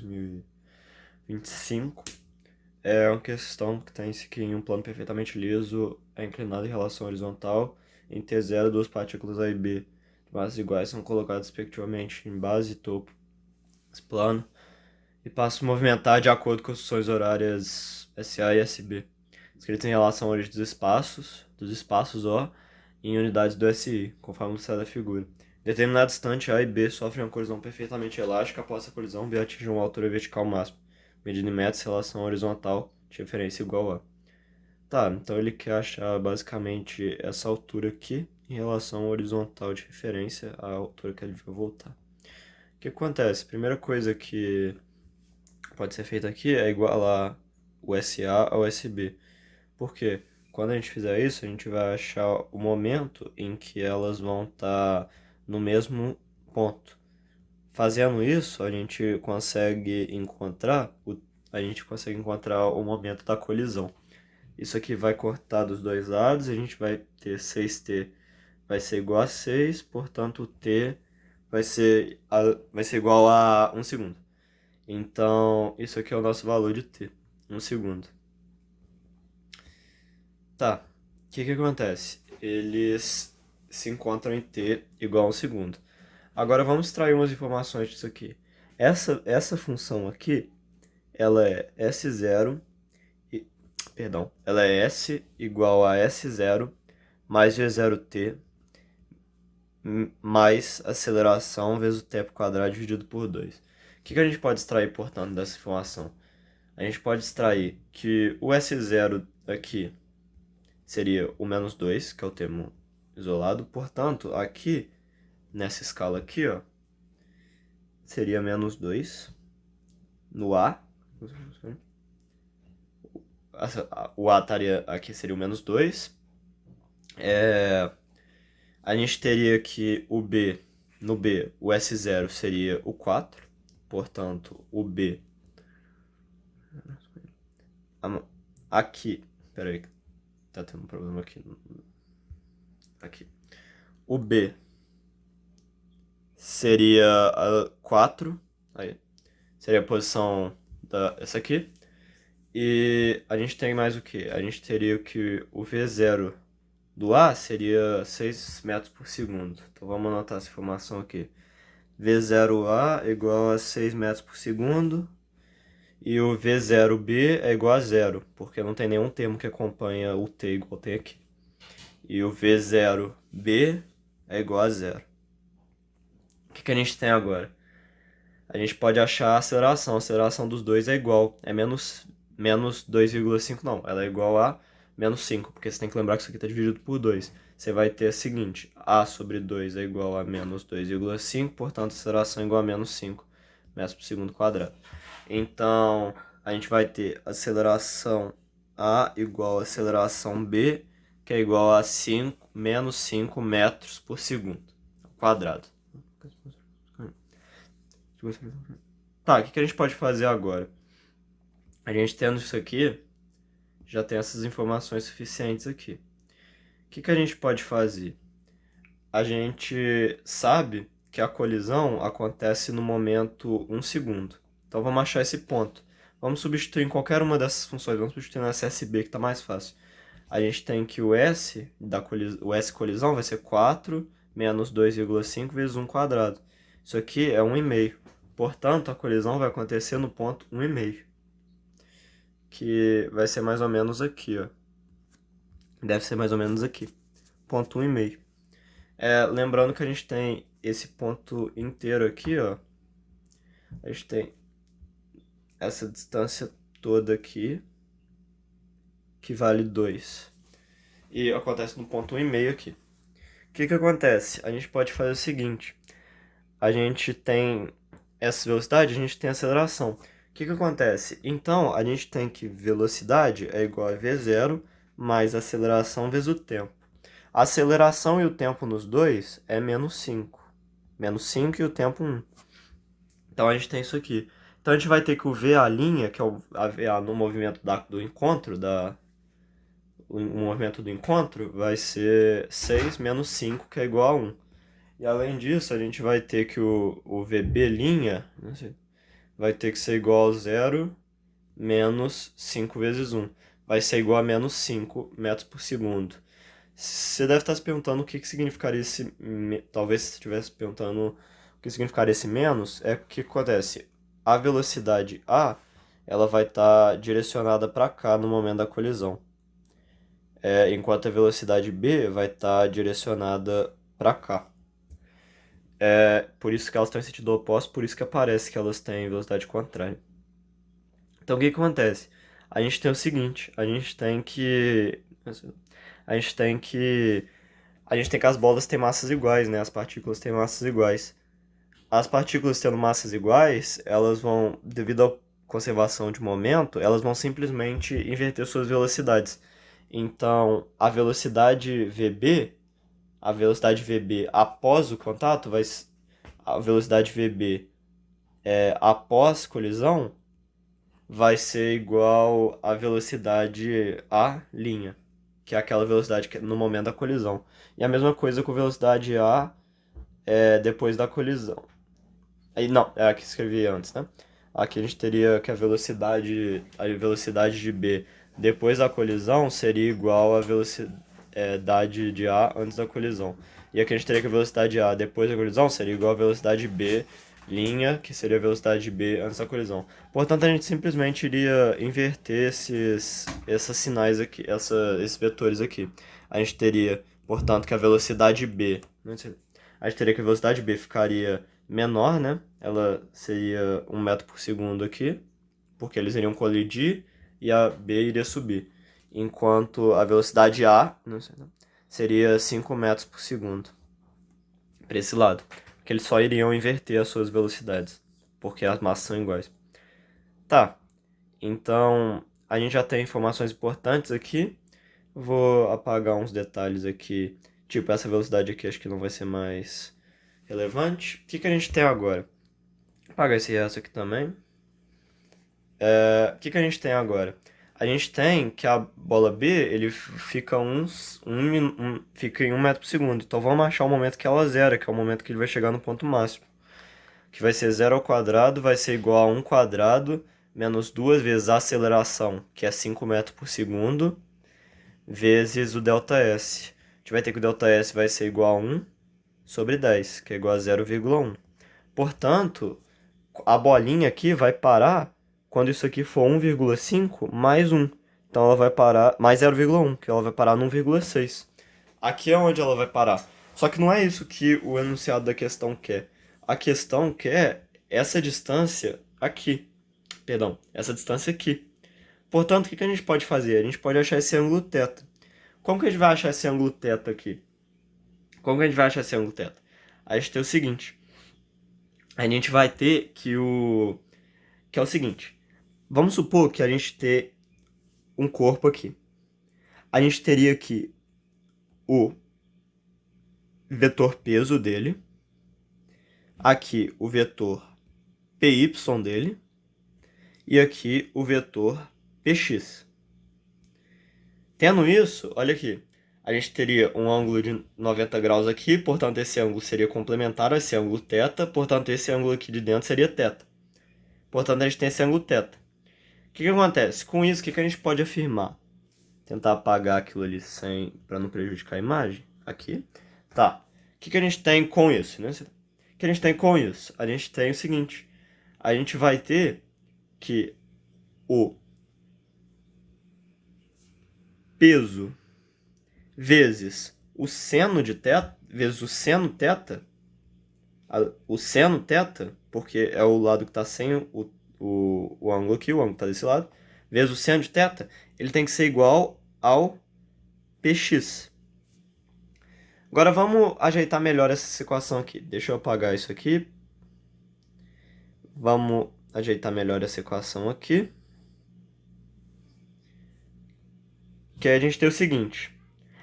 2025. É uma questão que tem-se que em um plano perfeitamente liso é inclinado em relação horizontal. Em T0, duas partículas A e B de massas iguais são colocadas respectivamente em base e topo desse plano e passam a movimentar de acordo com as funções horárias SA e SB, escritas em relação à origem dos espaços O em unidades do SI, conforme mostrado na figura. Em determinado instante, A e B sofrem uma colisão perfeitamente elástica. Após a colisão, B atinge uma altura vertical máxima, medindo em metros relação horizontal de referência igual a. Tá, então ele quer achar basicamente essa altura aqui em relação ao horizontal de referência à altura que ele vai voltar. O que acontece? A primeira coisa que pode ser feita aqui é igualar o SA ao SB. Por quê? Quando a gente fizer isso, a gente vai achar o momento em que elas vão estar no mesmo ponto. Fazendo isso, a gente consegue encontrar o momento da colisão. Isso aqui vai cortar dos dois lados, a gente vai ter 6t vai ser igual a 6, portanto o t vai ser igual a 1 segundo. Então, isso aqui é o nosso valor de t, 1 segundo. Tá, o que acontece? Eles se encontram em t igual a 1 segundo. Agora vamos extrair umas informações disso aqui. Essa função aqui, ela é S0, ela é S igual a S0 mais G0t mais aceleração vezes o tempo quadrado dividido por 2. O que a gente pode extrair, portanto, dessa informação? A gente pode extrair que o S0 aqui seria o menos 2, que é o termo isolado. Portanto, aqui, nessa escala aqui, ó, seria menos 2 no A. O A estaria aqui, seria o menos 2. A gente teria que no B, o S0 seria o 4. Portanto, o B... Aqui... Peraí, tá tendo um problema aqui. Aqui. O B seria a 4. Aí. Seria a posição essa aqui. E a gente tem mais o que? A gente teria que o V0 do A seria 6 metros por segundo. Então vamos anotar essa informação aqui. V0A é igual a 6 metros por segundo. E o V0B é igual a 0, porque não tem nenhum termo que acompanha o T igual tem aqui. E o V0B é igual a 0. O que a gente tem agora? A gente pode achar a aceleração. A aceleração dos dois é igual. É menos 2,5 não. Ela é igual a menos 5, porque você tem que lembrar que isso aqui está dividido por 2. Você vai ter o seguinte, A sobre 2 é igual a menos 2,5, portanto a aceleração é igual a menos 5 metros por segundo quadrado. Então, a gente vai ter aceleração A igual a aceleração B, que é igual a menos 5 metros por segundo quadrado. Tá, o que a gente pode fazer agora? A gente tendo isso aqui, já tem essas informações suficientes aqui. O que a gente pode fazer? A gente sabe que a colisão acontece no momento 1 segundo. Então vamos achar esse ponto. Vamos substituir em qualquer uma dessas funções. Vamos substituir no SSB, que está mais fácil. A gente tem que o S colisão vai ser 4 menos 2,5 vezes 1 quadrado. Isso aqui é 1,5. Portanto, a colisão vai acontecer no ponto 1,5. Que vai ser mais ou menos aqui, ó. Deve ser mais ou menos aqui. Ponto 1,5. Lembrando que a gente tem esse ponto inteiro aqui, ó. A gente tem essa distância toda aqui, que vale 2. E acontece no ponto 1,5 aqui. O que acontece? A gente pode fazer o seguinte. A gente tem essa velocidade, a gente tem aceleração. O que acontece? Então, a gente tem que velocidade é igual a V0 mais aceleração vezes o tempo. A aceleração e o tempo nos dois é menos 5. Menos 5 e o tempo 1. Então, a gente tem isso aqui. Então, a gente vai ter que o VA', que é a VA no movimento do encontro, o movimento do encontro, vai ser 6 menos 5, que é igual a 1. E além disso, a gente vai ter que o VB', não sei, vai ter que ser igual a 0 menos 5 vezes 1. Vai ser igual a menos 5 metros por segundo. Você deve estar se perguntando o que significaria esse... Talvez você estivesse perguntando o que significaria esse menos. É o que acontece. A velocidade A, ela vai estar direcionada para cá no momento da colisão. Enquanto a velocidade B vai estar direcionada para cá. Por isso que elas estão em sentido oposto, por isso que aparece que elas têm velocidade contrária. Então o que acontece? A gente tem o seguinte, a gente tem que as bolas têm massas iguais, né? As partículas têm massas iguais. As partículas tendo massas iguais, elas vão, devido à conservação de momento, elas vão simplesmente inverter suas velocidades. Então, a velocidade VB após o contato, a velocidade VB após colisão vai ser igual à velocidade A', que é aquela velocidade que é no momento da colisão. E a mesma coisa com velocidade A depois da colisão. Aí, não, é a que escrevi antes, né? Aqui a gente teria que a velocidade de B depois da colisão seria igual à velocidade de A antes da colisão. E aqui a gente teria que a velocidade A depois da colisão seria igual à velocidade B', que seria a velocidade B antes da colisão. Portanto, a gente simplesmente iria inverter esses sinais aqui, esses vetores aqui. A gente teria, portanto, que a velocidade B... A gente teria que a velocidade B ficaria menor, né? Ela seria 1 metro por segundo aqui, porque eles iriam colidir e a B iria subir. Enquanto a velocidade A seria 5 metros por segundo para esse lado. Porque eles só iriam inverter as suas velocidades, porque as massas são iguais. Tá, então a gente já tem informações importantes aqui. Vou apagar uns detalhes aqui, tipo essa velocidade aqui acho que não vai ser mais relevante. O que a gente tem agora? Vou apagar esse resto aqui também. O que a gente tem agora? A gente tem que a bola B, ele fica fica em 1 metro por segundo. Então vamos achar o momento que ela zera, que é o momento que ele vai chegar no ponto máximo. Que vai ser 0 ao quadrado, vai ser igual a 1 quadrado, menos 2 vezes a aceleração, que é 5 metros por segundo, vezes o ΔS. A gente vai ter que o ΔS vai ser igual a 1 sobre 10, que é igual a 0,1. Portanto, a bolinha aqui vai parar quando isso aqui for 1,5 mais 1. Então ela vai parar mais 0,1, que ela vai parar no 1,6. Aqui é onde ela vai parar. Só que não é isso que o enunciado da questão quer. A questão quer essa distância aqui. Perdão, essa distância aqui. Portanto, o que a gente pode fazer? A gente pode achar esse ângulo θ. Como que a gente vai achar esse ângulo θ aqui? Como que a gente vai achar esse ângulo θ? A gente tem o seguinte. A gente vai ter que é o seguinte. Vamos supor que a gente tem um corpo aqui. A gente teria aqui o vetor peso dele. Aqui o vetor py dele. E aqui o vetor px. Tendo isso, olha aqui. A gente teria um ângulo de 90 graus aqui, portanto esse ângulo seria complementar a esse ângulo θ, portanto esse ângulo aqui de dentro seria θ. Portanto a gente tem esse ângulo θ. O que acontece? Com isso, o que a gente pode afirmar? Tentar apagar aquilo ali para não prejudicar a imagem. Aqui. Tá. O que a gente tem com isso? Né? O que a gente tem com isso? A gente tem o seguinte. A gente vai ter que o peso vezes o seno de θ, vezes o seno θ, o seno θ, porque é o lado que está sem o ângulo aqui, o ângulo está desse lado, vezes o seno de θ, ele tem que ser igual ao px. Agora vamos ajeitar melhor essa equação aqui. Deixa eu apagar isso aqui. Vamos ajeitar melhor essa equação aqui. Que aí a gente tem o seguinte.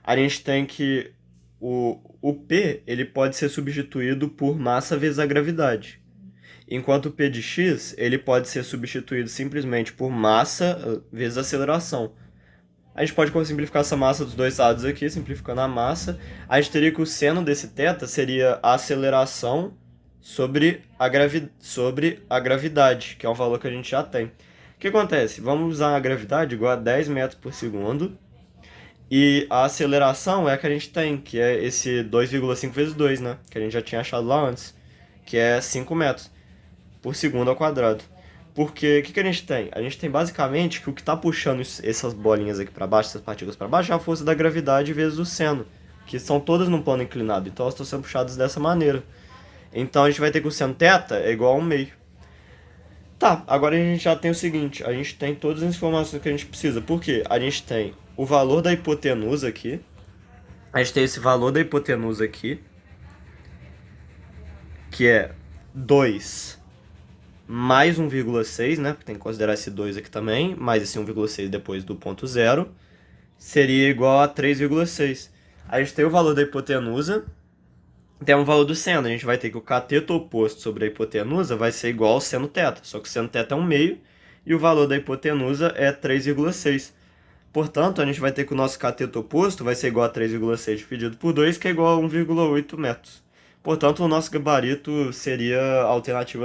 A gente tem que o P ele pode ser substituído por massa vezes a gravidade. Enquanto o P de x ele pode ser substituído simplesmente por massa vezes aceleração. A gente pode simplificar essa massa dos dois lados aqui, simplificando a massa. A gente teria que o seno desse θ seria a aceleração sobre a gravidade, que é um valor que a gente já tem. O que acontece? Vamos usar a gravidade igual a 10 metros por segundo, e a aceleração é a que a gente tem, que é esse 2,5 vezes 2, né? Que a gente já tinha achado lá antes, que é 5 metros por segundo ao quadrado. Porque o que a gente tem? A gente tem basicamente que o que está puxando essas bolinhas aqui para baixo, essas partículas para baixo, é a força da gravidade vezes o seno, que são todas num plano inclinado, então elas estão sendo puxadas dessa maneira. Então a gente vai ter que o seno θ é igual a 1/2. Tá, agora a gente já tem o seguinte, a gente tem todas as informações que a gente precisa. Por quê? A gente tem o valor da hipotenusa aqui, a gente tem esse valor da hipotenusa aqui, que é 2 mais 1,6, né? Porque tem que considerar esse 2 aqui também, mais esse 1,6 depois do ponto zero, seria igual a 3,6. A gente tem o valor da hipotenusa, tem um valor do seno. A gente vai ter que o cateto oposto sobre a hipotenusa vai ser igual ao seno θ, só que o seno θ é 1/2 e o valor da hipotenusa é 3,6. Portanto, a gente vai ter que o nosso cateto oposto vai ser igual a 3,6 dividido por 2, que é igual a 1,8 metros. Portanto, o nosso gabarito seria a alternativa